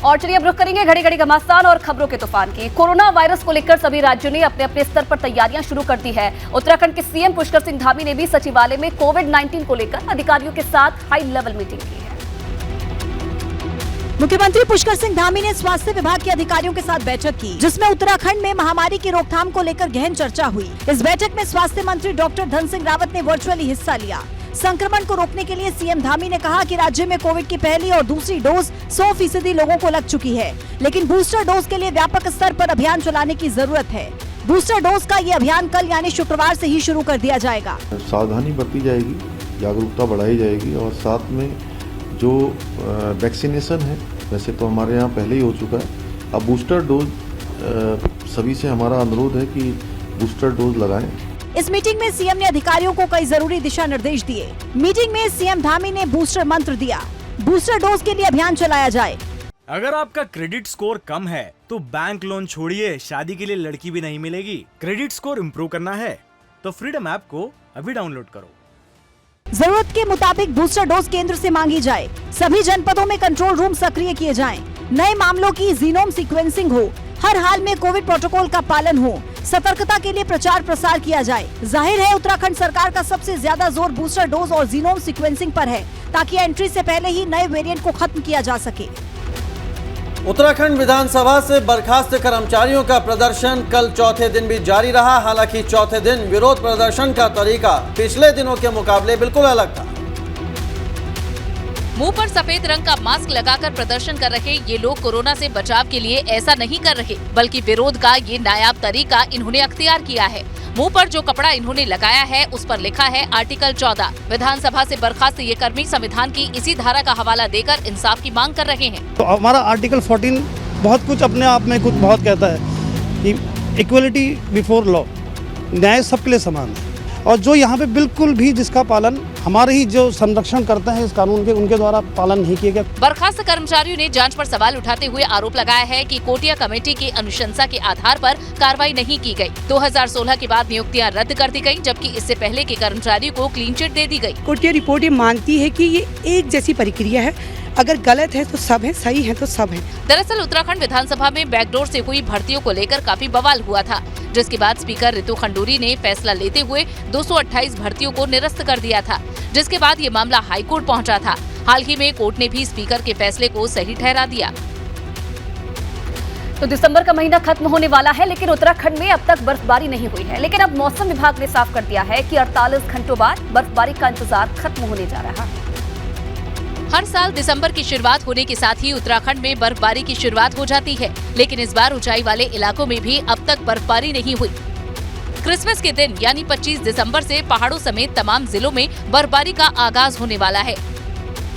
और चलिए अब रुख करेंगे घड़ी घड़ी घमासान और खबरों के तूफान की। कोरोना वायरस को लेकर सभी राज्यों ने अपने अपने स्तर पर तैयारियां शुरू कर दी है। उत्तराखंड के सीएम पुष्कर सिंह धामी ने भी सचिवालय में कोविड-19 को लेकर अधिकारियों के साथ हाई लेवल मीटिंग की है। मुख्यमंत्री पुष्कर सिंह धामी ने स्वास्थ्य विभाग के अधिकारियों के साथ बैठक की, जिसमें उत्तराखंड में महामारी की रोकथाम को लेकर गहन चर्चा हुई। इस बैठक में स्वास्थ्य मंत्री डॉक्टर धन सिंह रावत ने वर्चुअली हिस्सा लिया। संक्रमण को रोकने के लिए सीएम धामी ने कहा कि राज्य में कोविड की पहली और दूसरी डोज 100% लोगों को लग चुकी है, लेकिन बूस्टर डोज के लिए व्यापक स्तर पर अभियान चलाने की जरूरत है। बूस्टर डोज का ये अभियान कल यानी शुक्रवार से ही शुरू कर दिया जाएगा। सावधानी बरती जाएगी, जागरूकता बढ़ाई जाएगी और साथ में जो वैक्सीनेशन है, वैसे तो हमारे यहाँ पहले ही हो चुका है, अब बूस्टर डोज सभी से हमारा अनुरोध है कि बूस्टर डोज लगाएं। इस मीटिंग में सीएम ने अधिकारियों को कई जरूरी दिशा निर्देश दिए। मीटिंग में सीएम धामी ने बूस्टर मंत्र दिया। बूस्टर डोज के लिए अभियान चलाया जाए। अगर आपका क्रेडिट स्कोर कम है तो बैंक लोन छोड़िए, शादी के लिए लड़की भी नहीं मिलेगी। क्रेडिट स्कोर इम्प्रूव करना है तो फ्रीडम ऐप को अभी डाउनलोड करो। जरूरत के मुताबिक बूस्टर डोज केंद्र से मांगी जाए। सभी जनपदों में कंट्रोल रूम सक्रिय किए जाएं। नए मामलों की जीनोम सीक्वेंसिंग हो। हर हाल में कोविड प्रोटोकॉल का पालन हो। सतर्कता के लिए प्रचार प्रसार किया जाए। जाहिर है उत्तराखंड सरकार का सबसे ज्यादा जोर बूस्टर डोज और जीनोम सीक्वेंसिंग पर है, ताकि एंट्री से पहले ही नए वेरिएंट को खत्म किया जा सके। उत्तराखंड विधानसभा से बर्खास्त कर्मचारियों का प्रदर्शन कल चौथे दिन भी जारी रहा। हालांकि चौथे दिन विरोध प्रदर्शन का तरीका पिछले दिनों के मुकाबले बिल्कुल अलग था। मुंह पर सफेद रंग का मास्क लगाकर प्रदर्शन कर रहे ये लोग कोरोना से बचाव के लिए ऐसा नहीं कर रहे, बल्कि विरोध का ये नायाब तरीका इन्होंने अख्तियार किया है। मुंह पर जो कपड़ा इन्होंने लगाया है उस पर लिखा है आर्टिकल 14। विधानसभा से बर्खास्त ये कर्मी संविधान की इसी धारा का हवाला देकर इंसाफ की मांग कर रहे हैं। तो हमारा आर्टिकल 14 बहुत कुछ अपने आप में कुछ बहुत कहता है कि इक्वलिटी बिफोर लॉ, न्याय सबके लिए समान है। और जो यहाँ पे बिल्कुल भी जिसका पालन हमारे ही जो संरक्षण करते हैं इस कानून के, उनके द्वारा पालन नहीं किया गया। बर्खास्त कर्मचारियों ने जांच पर सवाल उठाते हुए आरोप लगाया है कि कोटिया कमेटी की अनुशंसा के आधार पर कार्रवाई नहीं की गई। 2016 के बाद नियुक्तियां रद्द कर दी गयी, जबकि इससे पहले के कर्मचारियों को क्लीन चिट दे दी गयी। कोटिया रिपोर्ट ये मानती है कि ये एक जैसी प्रक्रिया है, अगर गलत है तो सब है, सही है तो सब है। दरअसल उत्तराखंड विधानसभा में बैकडोर से हुई भर्तियों को लेकर काफी बवाल हुआ था, जिसके बाद स्पीकर रितु खंडूरी ने फैसला लेते हुए 228 भर्तियों को निरस्त कर दिया था, जिसके बाद ये मामला हाईकोर्ट पहुंचा था। हाल ही में कोर्ट ने भी स्पीकर के फैसले को सही ठहरा दिया। तो दिसंबर का महीना खत्म होने वाला है, लेकिन उत्तराखंड में अब तक बर्फबारी नहीं हुई है। लेकिन अब मौसम विभाग ने साफ कर दिया है कि 48 घंटों बाद बर्फबारी का इंतजार खत्म होने जा रहा है। हर साल दिसंबर की शुरुआत होने के साथ ही उत्तराखंड में बर्फबारी की शुरुआत हो जाती है, लेकिन इस बार ऊंचाई वाले इलाकों में भी अब तक बर्फबारी नहीं हुई। क्रिसमस के दिन यानी 25 दिसंबर से पहाड़ों समेत तमाम जिलों में बर्फबारी का आगाज होने वाला है।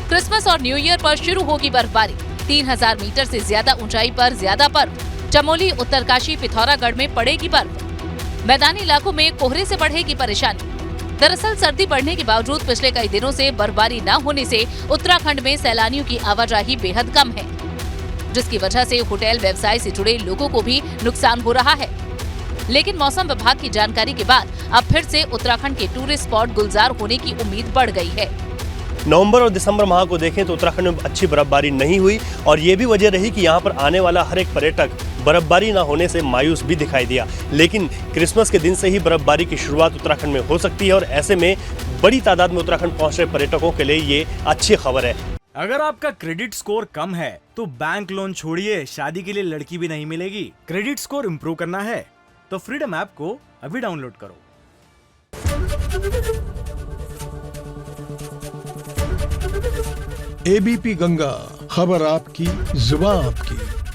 क्रिसमस और न्यू ईयर पर शुरू होगी बर्फबारी। 3000 मीटर से ज्यादा ऊंचाई पर ज्यादा बर्फ। चमोली, उत्तरकाशी, पिथौरागढ़ में पड़ेगी बर्फ। मैदानी इलाकों में कोहरे से बढ़ेगी परेशानी। दरअसल सर्दी बढ़ने के बावजूद पिछले कई दिनों से बर्फबारी न होने से उत्तराखंड में सैलानियों की आवाजाही बेहद कम है, जिसकी वजह से होटल व्यवसाय से जुड़े लोगों को भी नुकसान हो रहा है। लेकिन मौसम विभाग की जानकारी के बाद अब फिर से उत्तराखंड के टूरिस्ट स्पॉट गुलजार होने की उम्मीद बढ़ गई है। नवंबर और दिसंबर माह को देखें तो उत्तराखंड में अच्छी बर्फबारी नहीं हुई और ये भी वजह रही कि यहाँ पर आने वाला हर एक पर्यटक बर्फबारी न होने से मायूस भी दिखाई दिया। लेकिन क्रिसमस के दिन से ही बर्फबारी की शुरुआत उत्तराखंड में हो सकती है और ऐसे में बड़ी तादाद में उत्तराखंड पहुँच रहे पर्यटकों के लिए ये अच्छी खबर है। अगर आपका क्रेडिट स्कोर कम है तो बैंक लोन छोड़िए, शादी के लिए लड़की भी नहीं मिलेगी। क्रेडिट स्कोर इम्प्रूव करना है तो फ्रीडम ऐप को अभी डाउनलोड करो। एबीपी गंगा, खबर आपकी, जुबान आपकी।